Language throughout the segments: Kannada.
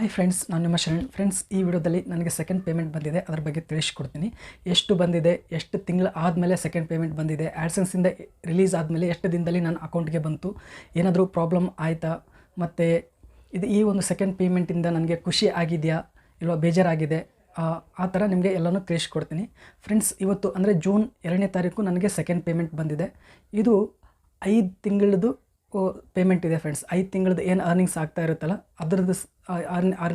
ಹಾಯ್ ಫ್ರೆಂಡ್ಸ್, ನಾನು ನಿಮ್ಮ ಶರಣ್. ಫ್ರೆಂಡ್ಸ್, ಈ ವಿಡಿಯೋದಲ್ಲಿ ನನಗೆ ಸೆಕೆಂಡ್ ಪೇಮೆಂಟ್ ಬಂದಿದೆ, ಅದರ ಬಗ್ಗೆ ತಿಳಿಸ್ಕೊಡ್ತೀನಿ. ಎಷ್ಟು ಬಂದಿದೆ, ಎಷ್ಟು ತಿಂಗಳು ಆದಮೇಲೆ ಸೆಕೆಂಡ್ ಪೇಮೆಂಟ್ ಬಂದಿದೆ, ಆ್ಯಡ್ಸೆನ್ಸಿಂದ ರಿಲೀಸ್ ಆದಮೇಲೆ ಎಷ್ಟು ದಿನದಲ್ಲಿ ನನ್ನ ಅಕೌಂಟ್ಗೆ ಬಂತು, ಏನಾದರೂ ಪ್ರಾಬ್ಲಮ್ ಆಯಿತಾ, ಮತ್ತು ಈ ಒಂದು ಸೆಕೆಂಡ್ ಪೇಮೆಂಟಿಂದ ನನಗೆ ಖುಷಿ ಆಗಿದೆಯಾ ಇಲ್ವಾ ಬೇಜಾರಾಗಿದೆ, ಆ ಥರ ನಿಮಗೆ ಎಲ್ಲನೂ ತಿಳಿಸ್ಕೊಡ್ತೀನಿ. ಫ್ರೆಂಡ್ಸ್, ಇವತ್ತು ಅಂದರೆ ಜೂನ್ 2ನೇ ತಾರೀಕು ನನಗೆ ಸೆಕೆಂಡ್ ಪೇಮೆಂಟ್ ಬಂದಿದೆ. ಇದು 5 ತಿಂಗಳದ್ದು ಪೇಮೆಂಟ್ ಇದೆ ಫ್ರೆಂಡ್ಸ್. 5 ತಿಂಗಳದ್ದು ಏನು ಅರ್ನಿಂಗ್ಸ್ ಆಗ್ತಾ ಇರುತ್ತಲ್ಲ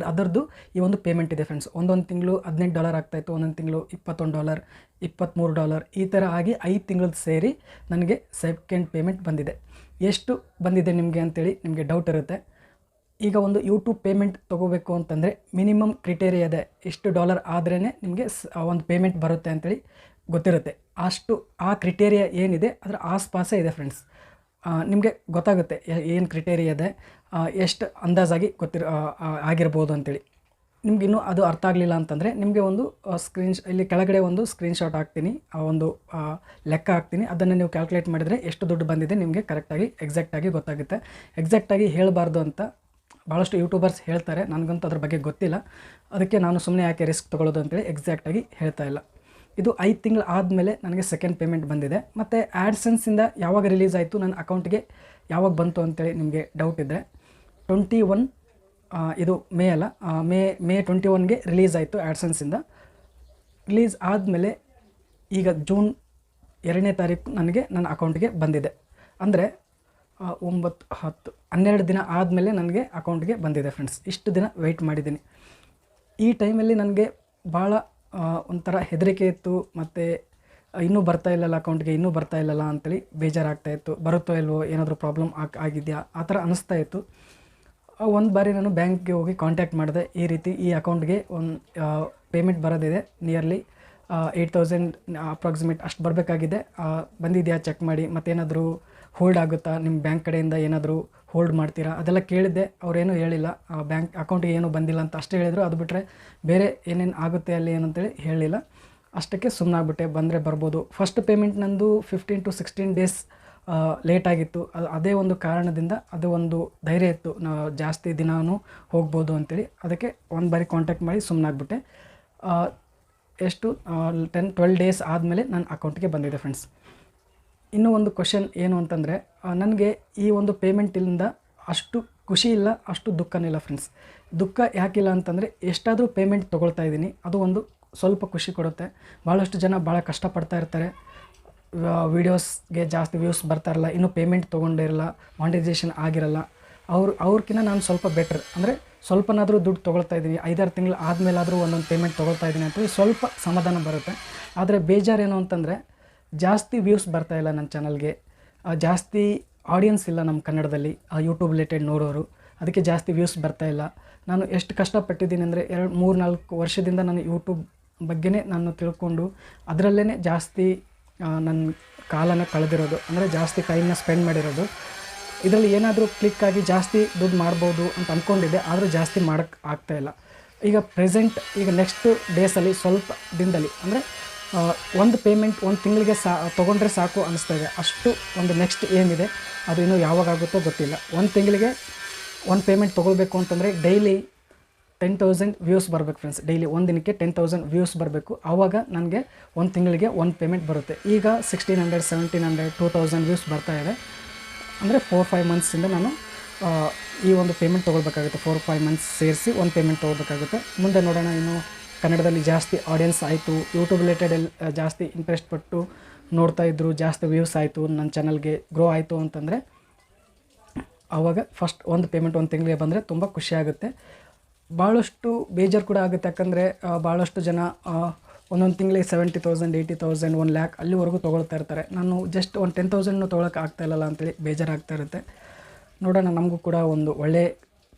ಅದರದ್ದು ಈ ಒಂದು ಪೇಮೆಂಟ್ ಇದೆ ಫ್ರೆಂಡ್ಸ್. ಒಂದೊಂದು ತಿಂಗಳು $18 ಆಗ್ತಾಯಿತ್ತು, ಒಂದೊಂದು ತಿಂಗಳು $21, $23 ಈ ಥರ ಆಗಿ 5 ತಿಂಗಳದ್ದು ಸೇರಿ ನನಗೆ ಸೆಕೆಂಡ್ ಪೇಮೆಂಟ್ ಬಂದಿದೆ. ಎಷ್ಟು ಬಂದಿದೆ ನಿಮಗೆ ಅಂತೇಳಿ ನಿಮಗೆ ಡೌಟ್ ಇರುತ್ತೆ. ಈಗ ಒಂದು ಯೂಟ್ಯೂಬ್ ಪೇಮೆಂಟ್ ತೊಗೋಬೇಕು ಅಂತಂದರೆ ಮಿನಿಮಮ್ ಕ್ರಿಟೇರಿಯಾ ಇದೆ, ಇಷ್ಟು $, ಆದ್ರೇ ನಿಮಗೆ ಒಂದು ಪೇಮೆಂಟ್ ಬರುತ್ತೆ ಅಂತೇಳಿ ಗೊತ್ತಿರುತ್ತೆ. ಆ ಕ್ರಿಟೇರಿಯಾ ಏನಿದೆ ಅದರ ಆಸ್ಪಾಸೇ ಇದೆ ಫ್ರೆಂಡ್ಸ್. ನಿಮಗೆ ಗೊತ್ತಾಗುತ್ತೆ ಏನು ಕ್ರಿಟೇರಿಯಾ ಇದೆ, ಎಷ್ಟು ಅಂದಾಜಾಗಿ ಆಗಿರ್ಬೋದು ಅಂತೇಳಿ. ನಿಮಗಿನ್ನೂ ಅದು ಅರ್ಥ ಆಗಲಿಲ್ಲ ಅಂತಂದರೆ ನಿಮಗೆ ಒಂದು ಇಲ್ಲಿ ಕೆಳಗಡೆ ಒಂದು ಸ್ಕ್ರೀನ್ಶಾಟ್ ಹಾಕ್ತೀನಿ, ಒಂದು ಲೆಕ್ಕ ಹಾಕ್ತೀನಿ. ಅದನ್ನು ನೀವು ಕ್ಯಾಲ್ಕುಲೇಟ್ ಮಾಡಿದರೆ ಎಷ್ಟು ದುಡ್ಡು ಬಂದಿದೆ ನಿಮಗೆ ಕರೆಕ್ಟಾಗಿ ಎಕ್ಸಾಕ್ಟಾಗಿ ಗೊತ್ತಾಗುತ್ತೆ. ಎಕ್ಸಾಕ್ಟಾಗಿ ಹೇಳಬಾರ್ದು ಅಂತ ಭಾಳಷ್ಟು ಯೂಟ್ಯೂಬರ್ಸ್ ಹೇಳ್ತಾರೆ, ನನಗಂತೂ ಅದ್ರ ಬಗ್ಗೆ ಗೊತ್ತಿಲ್ಲ. ಅದಕ್ಕೆ ನಾನು ಸುಮ್ಮನೆ ಯಾಕೆ ರಿಸ್ಕ್ ತೊಗೊಳ್ಳೋದು ಅಂತೇಳಿ ಎಕ್ಸಾಕ್ಟಾಗಿ ಹೇಳ್ತಾ ಇಲ್ಲ. ಇದು 5 ತಿಂಗಳು ಆದಮೇಲೆ ನನಗೆ ಸೆಕೆಂಡ್ ಪೇಮೆಂಟ್ ಬಂದಿದೆ. ಮತ್ತು ಆ್ಯಡ್ಸೆನ್ಸಿಂದ ಯಾವಾಗ ರಿಲೀಸ್ ಆಯಿತು, ನನ್ನ ಅಕೌಂಟ್ಗೆ ಯಾವಾಗ ಬಂತು ಅಂತೇಳಿ ನಿಮಗೆ ಡೌಟ್ ಇದ್ದರೆ 21 ಇದು ಮೇ ಅಲ್ಲ, ಮೇ 21ಗೆ ರಿಲೀಸ್ ಆಯಿತು. ಆ್ಯಡ್ಸೆನ್ಸಿಂದ ರಿಲೀಸ್ ಆದಮೇಲೆ ಈಗ ಜೂನ್ 2ನೇ ತಾರೀಕು ನನಗೆ ನನ್ನ ಅಕೌಂಟ್ಗೆ ಬಂದಿದೆ. ಅಂದರೆ 9, 10, 12 ದಿನ ಆದಮೇಲೆ ನನಗೆ ಅಕೌಂಟ್ಗೆ ಬಂದಿದೆ ಫ್ರೆಂಡ್ಸ್. ಇಷ್ಟು ದಿನ ವೆಯ್ಟ್ ಮಾಡಿದ್ದೀನಿ. ಈ ಟೈಮಲ್ಲಿ ನನಗೆ ಭಾಳ ಒಂಥರ ಹೆದರಿಕೆ ಇತ್ತು. ಮತ್ತು ಇನ್ನೂ ಬರ್ತಾ ಇಲ್ಲಲ್ಲ ಅಕೌಂಟ್ಗೆ, ಇನ್ನೂ ಬರ್ತಾ ಇಲ್ಲಲ್ಲ ಅಂಥೇಳಿ ಬೇಜಾರಾಗ್ತಾಯಿತ್ತು. ಬರುತ್ತೋ ಇಲ್ವೋ, ಏನಾದರೂ ಪ್ರಾಬ್ಲಮ್ ಆಗಿದೆಯಾ ಆ ಥರ ಅನ್ನಿಸ್ತಾ ಇತ್ತು. ಒಂದು ಬಾರಿ ನಾನು ಬ್ಯಾಂಕ್ಗೆ ಹೋಗಿ ಕಾಂಟ್ಯಾಕ್ಟ್ ಮಾಡಿದೆ, ಈ ರೀತಿ ಈ ಅಕೌಂಟ್ಗೆ ಒಂದು ಪೇಮೆಂಟ್ ಬರೋದಿದೆ, ನಿಯರ್ಲಿ 8,000 ಅಪ್ರಾಕ್ಸಿಮೇಟ್ ಅಷ್ಟು ಬರಬೇಕಾಗಿದೆ, ಬಂದಿದೆಯಾ ಚೆಕ್ ಮಾಡಿ, ಮತ್ತೇನಾದರೂ ಹೋಲ್ಡ್ ಆಗುತ್ತಾ, ನಿಮ್ಮ ಬ್ಯಾಂಕ್ ಕಡೆಯಿಂದ ಏನಾದರೂ ಹೋಲ್ಡ್ ಮಾಡ್ತೀರಾ ಅದೆಲ್ಲ ಕೇಳಿದ್ದೆ. ಅವರೇನೂ ಹೇಳಿಲ್ಲ, ಬ್ಯಾಂಕ್ ಅಕೌಂಟಿಗೆ ಏನೂ ಬಂದಿಲ್ಲ ಅಂತ ಅಷ್ಟೇ ಹೇಳಿದರು. ಅದು ಬಿಟ್ಟರೆ ಬೇರೆ ಏನೇನು ಆಗುತ್ತೆ ಅಲ್ಲಿ ಏನಂತೇಳಿ ಹೇಳಿಲ್ಲ. ಅಷ್ಟಕ್ಕೆ ಸುಮ್ಮನಾಗ್ಬಿಟ್ಟೆ, ಬಂದರೆ ಬರ್ಬೋದು. ಫಸ್ಟ್ ಪೇಮೆಂಟ್ ನಂದು 15 to 16 ಡೇಸ್ ಲೇಟಾಗಿತ್ತು. ಅದೇ ಒಂದು ಕಾರಣದಿಂದ ಅದು ಒಂದು ಧೈರ್ಯ ಇತ್ತು, ಜಾಸ್ತಿ ದಿನಾನೂ ಹೋಗ್ಬೋದು ಅಂತೇಳಿ. ಅದಕ್ಕೆ ಒಂದು ಬಾರಿ ಕಾಂಟ್ಯಾಕ್ಟ್ ಮಾಡಿ ಸುಮ್ಮನಾಗ್ಬಿಟ್ಟೆ. ಎಷ್ಟು 10-12 ಡೇಸ್ ಆದಮೇಲೆ ನನ್ನ ಅಕೌಂಟ್ಗೆ ಬಂದಿದೆ ಫ್ರೆಂಡ್ಸ್. ಇನ್ನೂ ಒಂದು ಕ್ವಶನ್ ಏನು ಅಂತಂದರೆ, ನನಗೆ ಈ ಒಂದು ಪೇಮೆಂಟಿಂದ ಅಷ್ಟು ಖುಷಿ ಇಲ್ಲ, ಅಷ್ಟು ದುಃಖನೂ ಇಲ್ಲ ಫ್ರೆಂಡ್ಸ್. ದುಃಖ ಯಾಕಿಲ್ಲ ಅಂತಂದರೆ, ಎಷ್ಟಾದರೂ ಪೇಮೆಂಟ್ ತೊಗೊಳ್ತಾ ಇದ್ದೀನಿ, ಅದು ಒಂದು ಸ್ವಲ್ಪ ಖುಷಿ ಕೊಡುತ್ತೆ. ಭಾಳಷ್ಟು ಜನ ಭಾಳ ಕಷ್ಟಪಡ್ತಾ ಇರ್ತಾರೆ, ವೀಡಿಯೋಸ್ಗೆ ಜಾಸ್ತಿ ವ್ಯೂಸ್ ಬರ್ತಾ ಇರಲ್ಲ, ಇನ್ನೂ ಪೇಮೆಂಟ್ ತೊಗೊಂಡಿರಲ್ಲ, ಮಾನಿಟೈಸೇಷನ್ ಆಗಿರಲ್ಲ. ಅವ್ರಕ್ಕಿಂತ ನಾನು ಸ್ವಲ್ಪ ಬೆಟ್ರ್, ಅಂದರೆ ಸ್ವಲ್ಪನಾದರೂ ದುಡ್ಡು ತೊಗೊಳ್ತಾ ಇದ್ದೀನಿ, 5-6 ತಿಂಗಳು ಆದಮೇಲಾದರೂ ಒಂದೊಂದು ಪೇಮೆಂಟ್ ತೊಗೊಳ್ತಾ ಇದ್ದೀನಿ ಅಂತೇಳಿ ಸ್ವಲ್ಪ ಸಮಾಧಾನ ಬರುತ್ತೆ. ಆದರೆ ಬೇಜಾರೇನು ಅಂತಂದರೆ, ಜಾಸ್ತಿ ವ್ಯೂಸ್ ಬರ್ತಾಯಿಲ್ಲ ನನ್ನ ಚಾನಲ್ಗೆ, ಜಾಸ್ತಿ ಆಡಿಯನ್ಸ್ ಇಲ್ಲ ನಮ್ಮ ಕನ್ನಡದಲ್ಲಿ ಯೂಟ್ಯೂಬ್ ರಿಲೇಟೆಡ್ ನೋಡೋರು, ಅದಕ್ಕೆ ಜಾಸ್ತಿ ವ್ಯೂಸ್ ಬರ್ತಾಯಿಲ್ಲ. ನಾನು ಎಷ್ಟು ಕಷ್ಟಪಟ್ಟಿದ್ದೀನಿ ಅಂದರೆ 2-3-4 ವರ್ಷದಿಂದ ನಾನು ಯೂಟ್ಯೂಬ್ ಬಗ್ಗೆನೇ ನಾನು ತಿಳ್ಕೊಂಡು ಅದರಲ್ಲೇ ಜಾಸ್ತಿ ನನ್ನ ಕಾಲನ ಕಳೆದಿರೋದು, ಅಂದರೆ ಜಾಸ್ತಿ ಟೈಮ್ನ ಸ್ಪೆಂಡ್ ಮಾಡಿರೋದು. ಇದರಲ್ಲಿ ಏನಾದರೂ ಕ್ಲಿಕ್ಕಾಗಿ ಜಾಸ್ತಿ ದುಡ್ಡು ಮಾಡ್ಬೋದು ಅಂತ ಅಂದ್ಕೊಂಡಿದ್ದೆ, ಆದರೂ ಜಾಸ್ತಿ ಮಾಡೋಕ್ಕೆ ಆಗ್ತಾಯಿಲ್ಲ. ಈಗ ಈಗ ನೆಕ್ಸ್ಟ್ ಡೇಸಲ್ಲಿ ಸ್ವಲ್ಪ ದಿನದಲ್ಲಿ ಅಂದರೆ ಒಂದು ಪೇಮೆಂಟ್ ಒಂದು ತಿಂಗಳಿಗೆ ತೊಗೊಂಡ್ರೆ ಸಾಕು ಅನ್ನಿಸ್ತಾಯಿದೆ. ಅಷ್ಟು ಒಂದು ನೆಕ್ಸ್ಟ್ ಏನಿದೆ ಅದು ಇನ್ನೂ ಯಾವಾಗ ಆಗುತ್ತೋ ಗೊತ್ತಿಲ್ಲ. ಒಂದು ತಿಂಗಳಿಗೆ ಒಂದು ಪೇಮೆಂಟ್ ತೊಗೊಳ್ಬೇಕು ಅಂತಂದರೆ ಡೈಲಿ 10,000 ವ್ಯೂಸ್ ಬರಬೇಕು ಫ್ರೆಂಡ್ಸ್. ಡೈಲಿ ಒಂದು ದಿನಕ್ಕೆ 10,000 ವ್ಯೂಸ್ ಬರಬೇಕು, ಆವಾಗ ನನಗೆ ಒಂದು ತಿಂಗಳಿಗೆ ಒಂದು ಪೇಮೆಂಟ್ ಬರುತ್ತೆ. ಈಗ 1,600, 1,700, 2,000 ವ್ಯೂಸ್ ಬರ್ತಾಯಿದೆ. ಅಂದರೆ 4-5 ಮಂತ್ಸಿಂದ ನಾನು ಈ ಒಂದು ಪೇಮೆಂಟ್ ತೊಗೊಳ್ಬೇಕಾಗುತ್ತೆ. 4-5 ಮಂತ್ಸ್ ಸೇರಿಸಿ ಒಂದು ಪೇಮೆಂಟ್ ತೊಗೊಳ್ಬೇಕಾಗುತ್ತೆ. ಮುಂದೆ ನೋಡೋಣ, ಇನ್ನು ಕನ್ನಡದಲ್ಲಿ ಜಾಸ್ತಿ ಆಡಿಯನ್ಸ್ ಆಯಿತು, ಯೂಟ್ಯೂಬ್ ರಿಲೇಟೆಡ್ ಜಾಸ್ತಿ ಇಂಟ್ರೆಸ್ಟ್ ಪಟ್ಟು ನೋಡ್ತಾಯಿದ್ರು, ಜಾಸ್ತಿ ವ್ಯೂಸ್ ಆಯಿತು, ನನ್ನ ಚಾನಲ್ಗೆ ಗ್ರೋ ಆಯಿತು ಅಂತಂದರೆ ಆವಾಗ ಫಸ್ಟ್ ಒಂದು ಪೇಮೆಂಟ್ ಒಂದು ತಿಂಗಳಿಗೆ ಬಂದರೆ ತುಂಬ ಖುಷಿಯಾಗುತ್ತೆ. ಭಾಳಷ್ಟು ಬೇಜಾರು ಕೂಡ ಆಗುತ್ತೆ, ಯಾಕಂದರೆ ಭಾಳಷ್ಟು ಜನ ಒಂದೊಂದು ತಿಂಗಳಿಗೆ 70,000, 80,000, 1 lakh ಅಲ್ಲಿವರೆಗೂ ತೊಗೊಳ್ತಾ ಇರ್ತಾರೆ. ನಾನು ಜಸ್ಟ್ ಒಂದು 10,000 ತೊಗೊಳಕ್ಕೆ ಆಗ್ತಾಯಿಲ್ಲಲ್ಲ ಅಂತೇಳಿ ಬೇಜಾರಾಗ್ತಾ ಇರುತ್ತೆ. ನೋಡೋಣ, ನಮಗೂ ಕೂಡ ಒಂದು ಒಳ್ಳೆ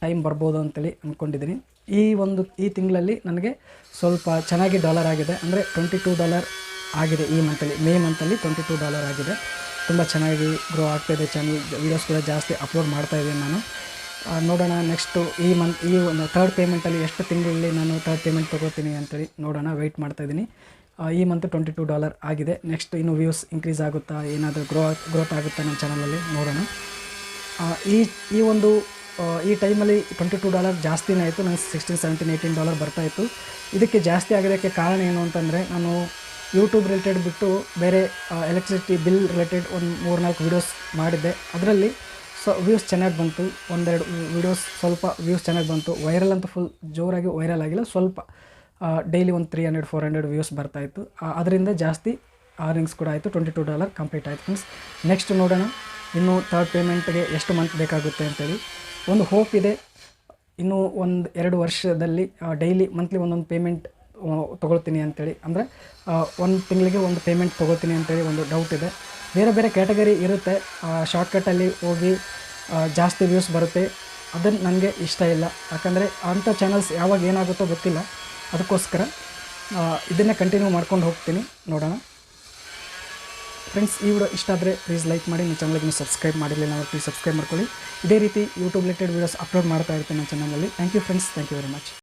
ಟೈಮ್ ಬರ್ಬೋದು ಅಂತೇಳಿ ಅಂದ್ಕೊಂಡಿದ್ದೀನಿ. ಈ ತಿಂಗಳಲ್ಲಿ ನನಗೆ ಸ್ವಲ್ಪ ಚೆನ್ನಾಗಿ ಡಾಲರ್ ಆಗಿದೆ, ಅಂದರೆ $22 ಆಗಿದೆ ಈ ಮಂತಲ್ಲಿ. ಮೇ ಮಂತಲ್ಲಿ $22 ಆಗಿದೆ. ತುಂಬ ಚೆನ್ನಾಗಿ ಗ್ರೋ ಆಗ್ತಾಯಿದೆ ಚಾನಲ್, ವೀಡಿಯೋಸ್ ಕೂಡ ಜಾಸ್ತಿ ಅಪ್ಲೋಡ್ ಮಾಡ್ತಾಯಿದ್ದೀನಿ ನಾನು. ನೋಡೋಣ ನೆಕ್ಸ್ಟು ಈ ಒಂದು ಥರ್ಡ್ ಪೇಮೆಂಟಲ್ಲಿ ಎಷ್ಟು ತಿಂಗಳಲ್ಲಿ ನಾನು ಥರ್ಡ್ ಪೇಮೆಂಟ್ ತೊಗೋತೀನಿ ಅಂತೇಳಿ ನೋಡೋಣ, ವೆಯ್ಟ್ ಮಾಡ್ತಾಯಿದ್ದೀನಿ. ಈ ಮಂತ್ $22 ಆಗಿದೆ. ನೆಕ್ಸ್ಟ್ ಇನ್ನೂ ವ್ಯೂಸ್ ಇನ್ಕ್ರೀಸ್ ಆಗುತ್ತಾ, ಏನಾದರೂ ಗ್ರೋತ್ ಆಗುತ್ತಾ ನನ್ನ ಚಾನಲಲ್ಲಿ ನೋಡೋಣ. ಈ ಒಂದು ಈ ಟೈಮಲ್ಲಿ $22 ಜಾಸ್ತಿನೇ ಆಯಿತು. ನನಗೆ $16, $17, $18 ಬರ್ತಾಯಿತ್ತು. ಇದಕ್ಕೆ ಜಾಸ್ತಿ ಆಗೋದಕ್ಕೆ ಕಾರಣ ಏನು ಅಂತಂದರೆ, ನಾನು ಯೂಟ್ಯೂಬ್ ರಿಲೇಟೆಡ್ ಬಿಟ್ಟು ಬೇರೆ ಎಲೆಕ್ಟ್ರಿಸಿಟಿ ಬಿಲ್ ರಿಲೇಟೆಡ್ ಒಂದು 3-4 ವೀಡಿಯೋಸ್ ಮಾಡಿದ್ದೆ. ಅದರಲ್ಲಿ ವ್ಯೂಸ್ ಚೆನ್ನಾಗಿ ಬಂತು. ಒಂದೆರಡು ವೀಡಿಯೋಸ್ ಸ್ವಲ್ಪ ವ್ಯೂಸ್ ಚೆನ್ನಾಗಿ ಬಂತು. ವೈರಲ್ ಅಂತೂ ಫುಲ್ ಜೋರಾಗಿ ವೈರಲ್ ಆಗಿಲ್ಲ, ಸ್ವಲ್ಪ ಡೈಲಿ ಒಂದು 300-400 ವ್ಯೂಸ್ ಬರ್ತಾಯಿತ್ತು. ಅದರಿಂದ ಜಾಸ್ತಿ ಅರ್ನಿಂಗ್ಸ್ ಕೂಡ ಆಯಿತು. $22 ಕಂಪ್ಲೀಟ್ ಆಯಿತು ಫ್ರೆಂಡ್ಸ್. ನೆಕ್ಸ್ಟ್ ನೋಡೋಣ ಇನ್ನೂ ಥರ್ಡ್ ಪೇಮೆಂಟ್ಗೆ ಎಷ್ಟು ಮಂತ್ ಬೇಕಾಗುತ್ತೆ ಅಂತೇಳಿ. ಒಂದು ಹೋಪ್ ಇದೆ, ಇನ್ನೂ 1-2 ವರ್ಷದಲ್ಲಿ ಡೈಲಿ ಮಂತ್ಲಿ ಒಂದೊಂದು ಪೇಮೆಂಟ್ ತೊಗೊಳ್ತೀನಿ ಅಂತೇಳಿ, ಅಂದರೆ 1 ತಿಂಗಳಿಗೆ ಒಂದು ಪೇಮೆಂಟ್ ತೊಗೊಳ್ತೀನಿ ಅಂತೇಳಿ ಒಂದು ಡೌಟ್ ಇದೆ. ಬೇರೆ ಬೇರೆ ಕ್ಯಾಟಗರಿ ಇರುತ್ತೆ, ಶಾರ್ಟ್ಕಟ್ಟಲ್ಲಿ ಹೋಗಿ ಜಾಸ್ತಿ ವ್ಯೂಸ್ ಬರುತ್ತೆ. ಅದನ್ನು ನನಗೆ ಇಷ್ಟ ಇಲ್ಲ, ಯಾಕಂದರೆ ಅಂಥ ಚಾನಲ್ಸ್ ಯಾವಾಗ ಏನಾಗುತ್ತೋ ಗೊತ್ತಿಲ್ಲ. ಅದಕ್ಕೋಸ್ಕರ ಇದನ್ನೇ ಕಂಟಿನ್ಯೂ ಮಾಡ್ಕೊಂಡು ಹೋಗ್ತೀನಿ. ನೋಡೋಣ ಫ್ರೆಂಡ್ಸ್. ಈ ವಿಡಿಯೋ ಇಷ್ಟ ಆದರೆ ಪ್ಲೀಸ್ ಲೈಕ್ ಮಾಡಿ. ನಿಮ್ಮ ಚಾನಲ್ಗೆ ಸಬ್ಸ್ಕ್ರೈಬ್ ಮಾಡಿರಲಿಲ್ಲ ಅಂದರೆ ಪ್ಲೀಸ್ ಸಬ್ಸ್ಕ್ರೈಬ್ ಮಾಡ್ಕೊಳ್ಳಿ. ಇದೇ ರೀತಿ ಯೂಟ್ಯೂಬ್ ರಿಲೇಟೆಡ್ ವೀಡಿಯೋಸ್ ಅಪ್ಲೋಡ್ ಮಾಡ್ತಾ ಇರ್ತೀನಿ ನನ್ನ ಚಾನಲಲ್ಲಿ. Thank you friends, thank you very much.